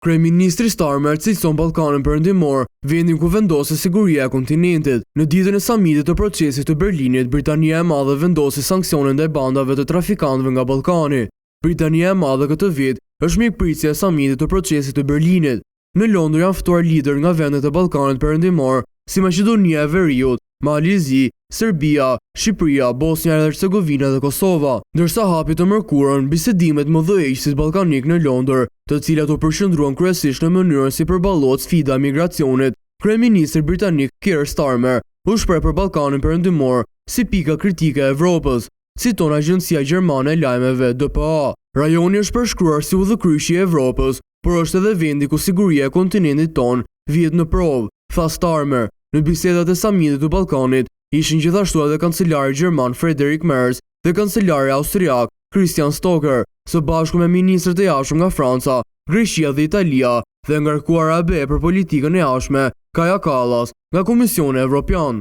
Kryeministri Starmer cilëson Ballkanin Perëndimor, vendin ku vendoset siguria e kontinentit. Në ditën e samitit të procesit të Berlinit, Britania e Madhe vendosi sanksione ndaj bandave të trafikantëve nga Ballkani. Britania e Madhe këtë vit është mikpritësja e samitit të procesit të Berlinit. Në Londër janë ftuar lider nga vendet e Ballkanit Perëndimor, si Maqedonia e Veriut, Malizi, Serbia, Shqipëria, Bosnia e Hercegovina dhe Kosova, ndërsa hapi të mërkurën bisedimet mëdhëheqësit ballkanik në Londër, të cilat u përqendruan kryesisht në mënyrën si përballohet sfida e migracionit. Kryeministri britanik Keir Starmer u shpreh për Ballkanin Perëndimor si pika kritike e Evropës, citon agjencia gjermane e lajmeve DPA. Rajoni është përshkruar si udhëkryqi i Evropës, por është edhe vendi ku siguria e kontinentit ton vihet në provë, tha Starmer. Në bisedat e samitit të Ballkanit ishin gjithashtu edhe kancelari gjerman Friedrich Merz dhe kancelari austriak Christian Stocker, së bashku me ministrët e jashtëm nga Franca, Greqia dhe Italia, dhe ngarkuara e BE për politikën e jashtme Kaja Kallas nga Komisioni Evropian.